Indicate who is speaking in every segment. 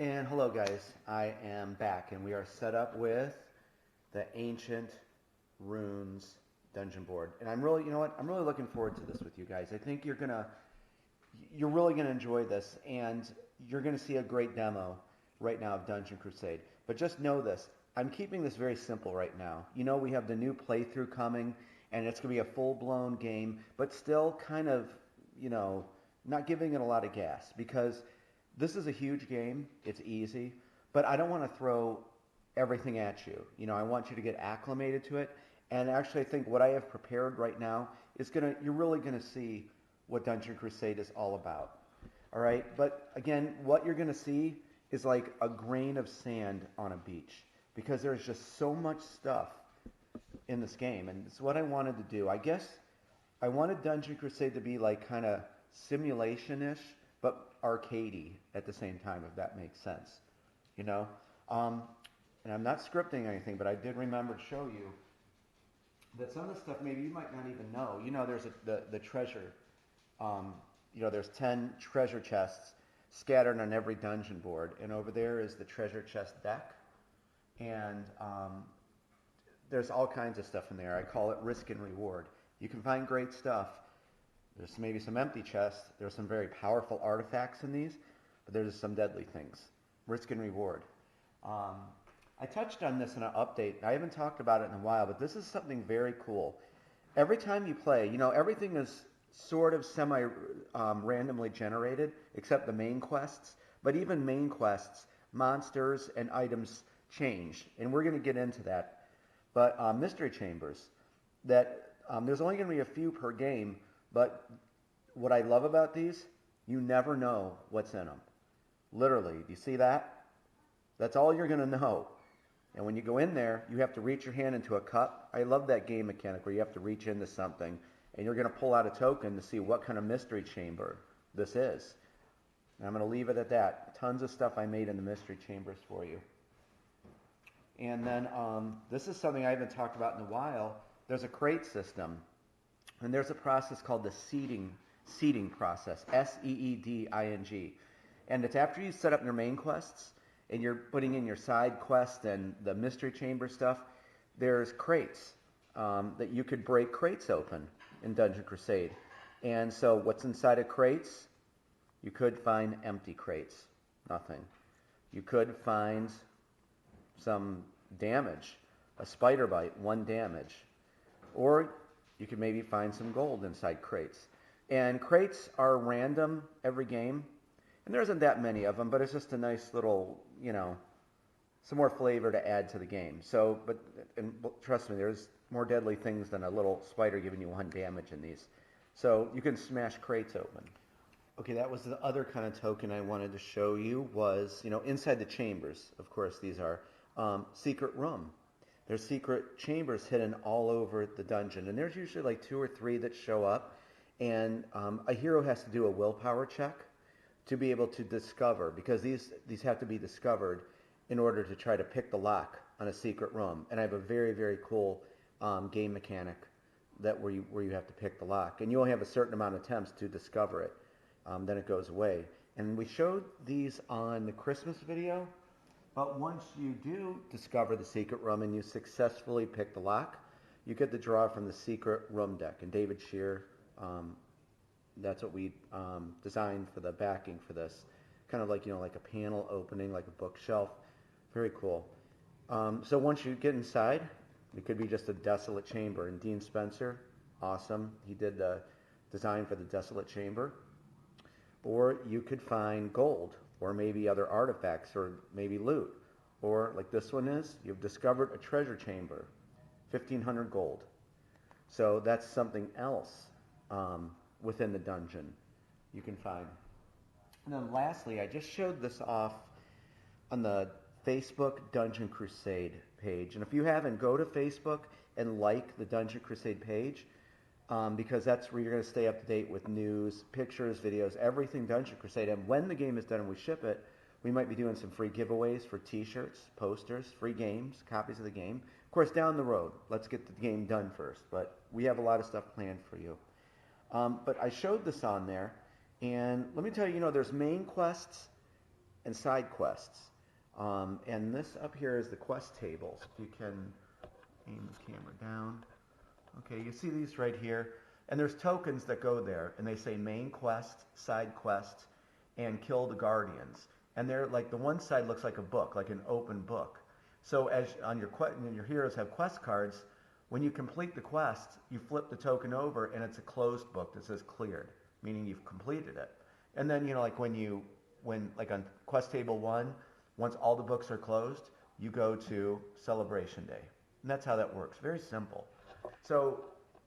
Speaker 1: And hello guys, I am back and we are set up with the Ancient Runes dungeon board. And I'm really, I'm really looking forward to this with you guys. I think you're really gonna enjoy this, and you're gonna see a great demo right now of Dungeon Crusade. But just know this, I'm keeping this very simple right now. We have the new playthrough coming, and it's gonna be a full-blown game, but still kind of, not giving it a lot of gas, because this is a huge game. It's easy, but I don't want to throw everything at you. I want you to get acclimated to it. And actually, I think what I have prepared right now is you're really gonna see what Dungeon Crusade is all about. All right, but again, what you're gonna see is like a grain of sand on a beach, because there's just so much stuff in this game, and it's what I wanted to do. I guess I wanted Dungeon Crusade to be like kind of simulation-ish, but arcadey at the same time, if that makes sense. You know? And I'm not scripting anything, but I did remember to show you that some of the stuff maybe you might not even know. There's the treasure. There's 10 treasure chests scattered on every dungeon board, and over there is the treasure chest deck. And there's all kinds of stuff in there. I call it risk and reward. You can find great stuff. There's maybe some empty chests. There's some very powerful artifacts in these, but there's some deadly things. Risk and reward. I touched on this in an update. I haven't talked about it in a while, but this is something very cool. Every time you play, everything is sort of randomly generated, except the main quests. But even main quests, monsters and items change, and we're going to get into that. But mystery chambers, there's only going to be a few per game. But what I love about these, you never know what's in them. Literally, do you see that? That's all you're going to know. And when you go in there, you have to reach your hand into a cup. I love that game mechanic where you have to reach into something, and you're going to pull out a token to see what kind of mystery chamber this is. And I'm going to leave it at that. Tons of stuff I made in the mystery chambers for you. And then this is something I haven't talked about in a while. There's a crate system. And there's a process called the seeding process, S-E-E-D-I-N-G. And it's after you set up your main quests and you're putting in your side quests and the mystery chamber stuff, there's crates that you could break crates open in Dungeon Crusade. And so what's inside of crates? You could find empty crates, nothing. You could find some damage, a spider bite, 1 damage. Or you could maybe find some gold inside crates. And crates are random every game. And there isn't that many of them, but it's just a nice little, some more flavor to add to the game. And trust me, there's more deadly things than a little spider giving you 1 damage in these. So you can smash crates open. Okay, that was the other kind of token I wanted to show you was, inside the chambers. Of course, these are secret room. There's secret chambers hidden all over the dungeon, and there's usually like 2 or 3 that show up, and a hero has to do a willpower check to be able to discover, because these have to be discovered in order to try to pick the lock on a secret room. And I have a very, very cool game mechanic where you have to pick the lock, and you only have a certain amount of attempts to discover it. Then it goes away. And we showed these on the Christmas video. But once you do discover the secret room and you successfully pick the lock, you get the draw from the secret room deck. And David Shear, that's what we designed for the backing for this. Kind of like, like a panel opening, like a bookshelf. Very cool. So once you get inside, it could be just a desolate chamber. And Dean Spencer, awesome. He did the design for the desolate chamber. Or you could find gold, or maybe other artifacts, or maybe loot. Or, like this one is, you've discovered a treasure chamber, 1,500 gold. So that's something else within the dungeon you can find. And then lastly, I just showed this off on the Facebook Dungeon Crusade page. And if you haven't, go to Facebook and like the Dungeon Crusade page, because that's where you're going to stay up to date with news, pictures, videos, everything Dungeon Crusade. And when the game is done and we ship it, we might be doing some free giveaways for t-shirts, posters, free games, copies of the game. Of course, down the road, let's get the game done first. But we have a lot of stuff planned for you. But I showed this on there, and let me tell you, there's main quests and side quests. And this up here is the quest tables. If you can aim the camera down. Okay, you see these right here. And there's tokens that go there, and they say main quest, side quest, and kill the guardians. And they're like, the one side looks like a book, like an open book. So as on your heroes have quest cards, when you complete the quest, you flip the token over, and it's a closed book that says cleared, meaning you've completed it. And then, like like on quest table 1, once all the books are closed, you go to celebration day. And that's how that works. Very simple. So,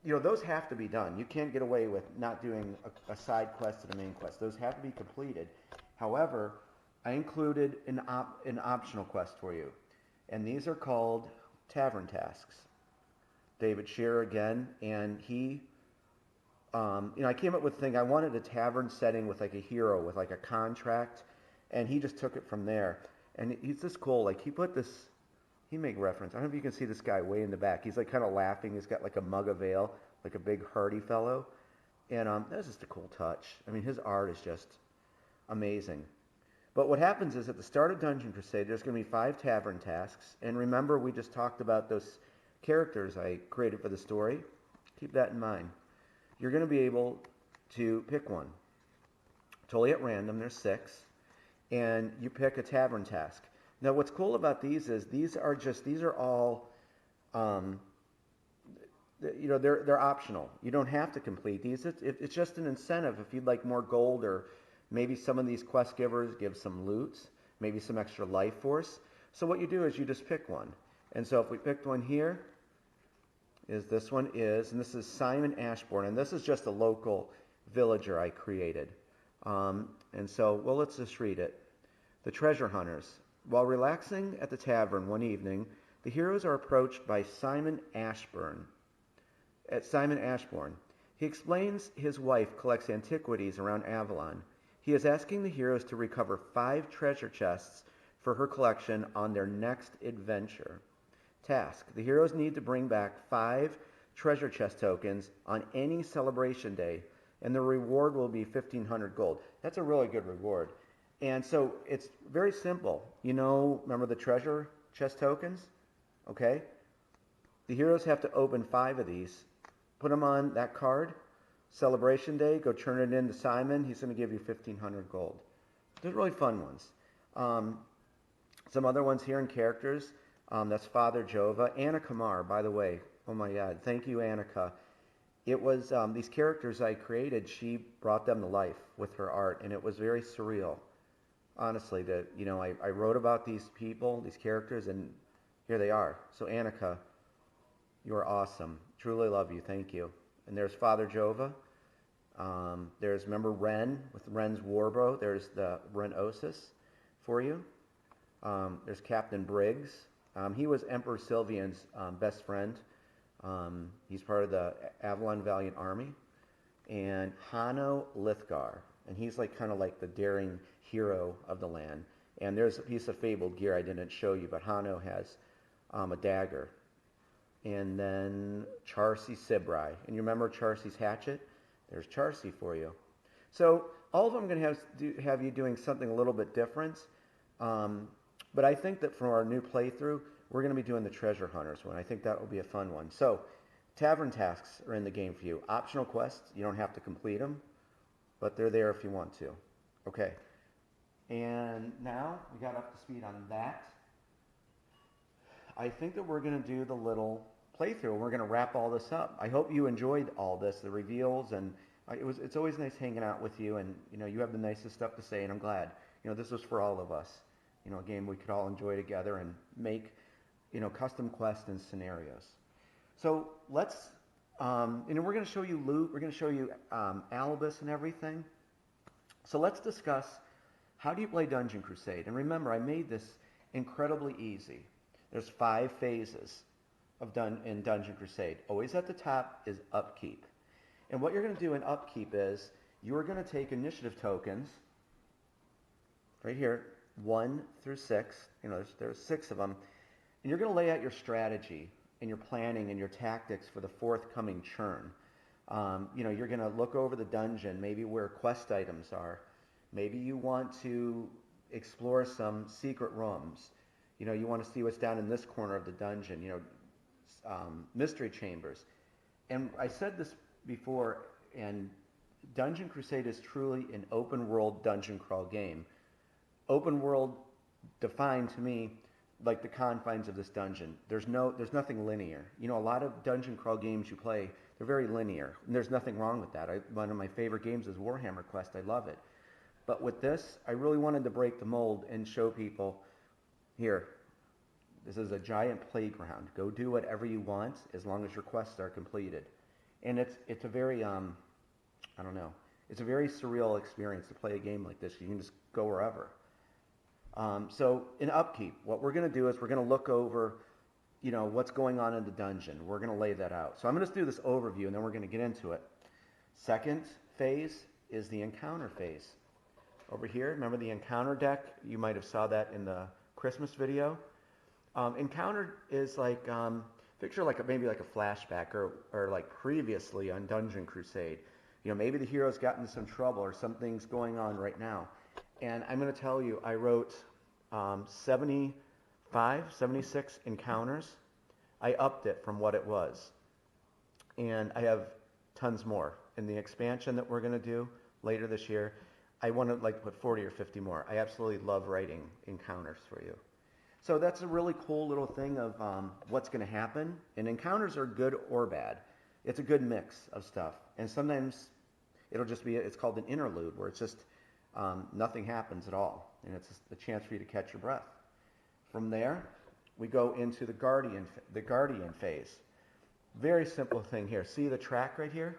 Speaker 1: those have to be done. You can't get away with not doing a side quest and a main quest. Those have to be completed. However, I included an optional quest for you. And these are called tavern tasks. David Shearer again, and he, I came up with the thing, I wanted a tavern setting with like a hero, with like a contract, and he just took it from there. And he's just cool, like he made reference. I don't know if you can see this guy way in the back. He's like kind of laughing. He's got like a mug of ale, like a big hearty fellow. And that's just a cool touch. I mean, his art is just amazing. But what happens is at the start of Dungeon Crusade, there's going to be 5 tavern tasks. And remember, we just talked about those characters I created for the story. Keep that in mind. You're going to be able to pick one. Totally at random. There's 6. And you pick a tavern task. Now, what's cool about these is these are all, they're optional. You don't have to complete these. It's just an incentive if you'd like more gold, or maybe some of these quest givers give some loot, maybe some extra life force. So what you do is you just pick one. And so if we picked one here, and this is Simon Ashbourne, and this is just a local villager I created. And so, well, let's just read it. The Treasure Hunters. While relaxing at the tavern one evening, the heroes are approached by Simon Ashbourne. He explains his wife collects antiquities around Avalon. He is asking the heroes to recover 5 treasure chests for her collection on their next adventure. Task. The heroes need to bring back 5 treasure chest tokens on any celebration day, and the reward will be 1,500 gold. That's a really good reward. And so it's very simple. Remember the treasure chest tokens? Okay? The heroes have to open 5 of these, put them on that card, celebration day, go turn it in to Simon. He's going to give you 1,500 gold. They're really fun ones. Some other ones here in characters. That's Father Jova. Anna Kamar, by the way. Oh my God. Thank you, Annika. It was these characters I created, she brought them to life with her art, and it was very surreal. Honestly, I wrote about these people, these characters, and here they are. So Annika, you are awesome. Truly love you. Thank you. And there's Father Jova. Remember Ren with Ren's Warbow. There's the Ren Osis for you. There's Captain Briggs. He was Emperor Sylvian's best friend. He's part of the Avalon Valiant Army. And Hanno Lithgar. And he's kind of like the daring hero of the land. And there's a piece of fabled gear I didn't show you, but Hanno has a dagger. And then Charcy Sibrai. And you remember Charcy's hatchet? There's Charcy for you. So all of them are going to have you doing something a little bit different. But I think that for our new playthrough, we're going to be doing the Treasure Hunters one. I think that will be a fun one. So tavern tasks are in the game for you. Optional quests, you don't have to complete them, but they're there if you want to. Okay. And now we got up to speed on that. I think that we're going to do the little playthrough, and we're going to wrap all this up. I hope you enjoyed all this, the reveals, and it's always nice hanging out with you, and you have the nicest stuff to say, and I'm glad. This was for all of us. A game we could all enjoy together and make, custom quests and scenarios. So let's, we're going to show you loot. We're going to show you Alibus and everything. So let's discuss, how do you play Dungeon Crusade? And remember, I made this incredibly easy. There's 5 phases in Dungeon Crusade. Always at the top is Upkeep. And what you're going to do in Upkeep is, you're going to take initiative tokens, right here, 1 through 6, there's 6 of them, and you're going to lay out your strategy and your planning and your tactics for the forthcoming churn. You're going to look over the dungeon, maybe where quest items are. Maybe you want to explore some secret rooms. You know, you want to see what's down in this corner of the dungeon. You know, mystery chambers. And I said this before, and Dungeon Crusade is truly an open world dungeon crawl game. Open world defined to me like the confines of this dungeon. There's nothing linear. You know, a lot of dungeon crawl games you play, they're very linear, and there's nothing wrong with that. One of my favorite games is Warhammer Quest. I love it. But with this, I really wanted to break the mold and show people, here, this is a giant playground. Go do whatever you want as long as your quests are completed. And it's a very, I don't know, it's a very surreal experience to play a game like this. You can just go wherever. So in Upkeep, what we're going to do is we're going to look over, you know, what's going on in the dungeon. We're going to lay that out. So I'm going to do this overview, and then we're going to get into it. Second phase is the encounter phase. Over here, remember the encounter deck? You might have saw that in the Christmas video. Encounter is like, picture like maybe like a flashback or like previously on Dungeon Crusade. You know, maybe the hero's gotten into some trouble or something's going on right now. And I'm going to tell you, I wrote 75, 76 encounters. I upped it from what it was. And I have tons more. In the expansion that we're going to do later this year, I want to like put 40 or 50 more. I absolutely love writing encounters for you. So that's a really cool little thing of what's going to happen. And encounters are good or bad. It's a good mix of stuff. And sometimes it'll just be, it's called an interlude, where it's just nothing happens at all. And it's a chance for you to catch your breath. From there, we go into the Guardian phase. Very simple thing here. See the track right here?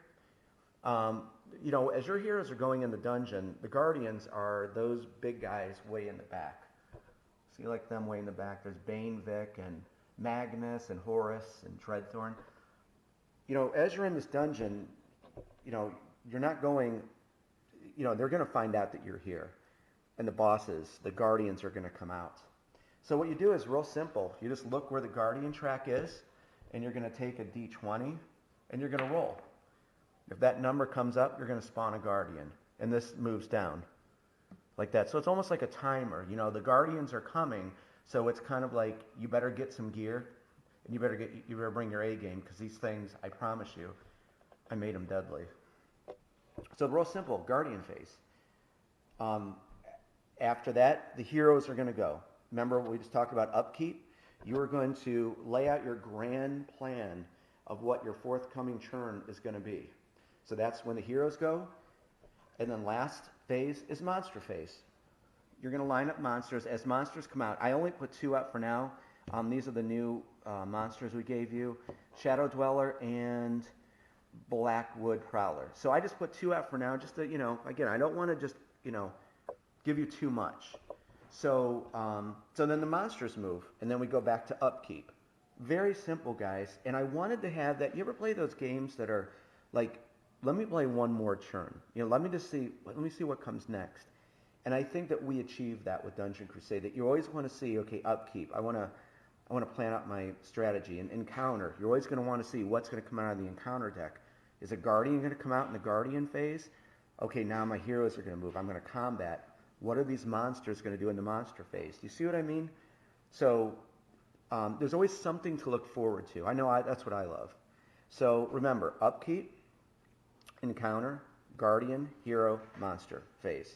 Speaker 1: You know, as your heroes are going in the dungeon, the Guardians are those big guys way in the back. See like them way in the back. There's Bane, Vic, and Magnus, and Horus, and Dreadthorn. You know, as you're in this dungeon, you know, you're not going, you know, they're going to find out that you're here. And the bosses, the Guardians, are going to come out. So what you do is real simple. You just look where the Guardian track is, and you're going to take a D20, and you're going to roll. If that number comes up, you're going to spawn a Guardian. And this moves down like that. So it's almost like a timer. You know, the Guardians are coming, so it's kind of like you better get some gear, and you better bring your A game, because these things, I promise you, I made them deadly. So real simple, Guardian phase. After that, the heroes are going to go. Remember what we just talked about, Upkeep? You are going to lay out your grand plan of what your forthcoming turn is going to be. So that's when the heroes go. And then last phase is monster phase. You're going to line up monsters. As monsters come out, I only put 2 out for now. These are the new monsters we gave you. Shadow Dweller and Blackwood Prowler. So I just put 2 out for now, just to, you know, again, I don't want to just, you know, give you too much. So, so then the monsters move, and then we go back to Upkeep. Very simple, guys. And I wanted to have that. You ever play those games that are like, let me play one more turn. You know, let me see what comes next. And I think that we achieved that with Dungeon Crusade. That you always want to see, okay, Upkeep. I want to plan out my strategy. And Encounter, you're always going to want to see what's going to come out of the Encounter deck. Is a Guardian going to come out in the Guardian phase? Okay, now my heroes are going to move. I'm going to combat. What are these monsters going to do in the monster phase? Do you see what I mean? So there's always something to look forward to. I know that's what I love. So remember, Upkeep, Encounter, Guardian, Hero, Monster phase.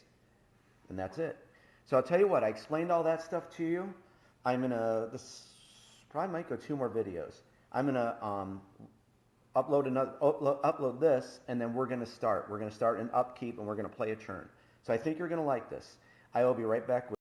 Speaker 1: And that's it. So I'll tell you what, I explained all that stuff to you. This probably might go 2 more videos. I'm going to upload this, and then we're going to start. We're going to start in Upkeep, and we're going to play a turn. So I think you're going to like this. I will be right back with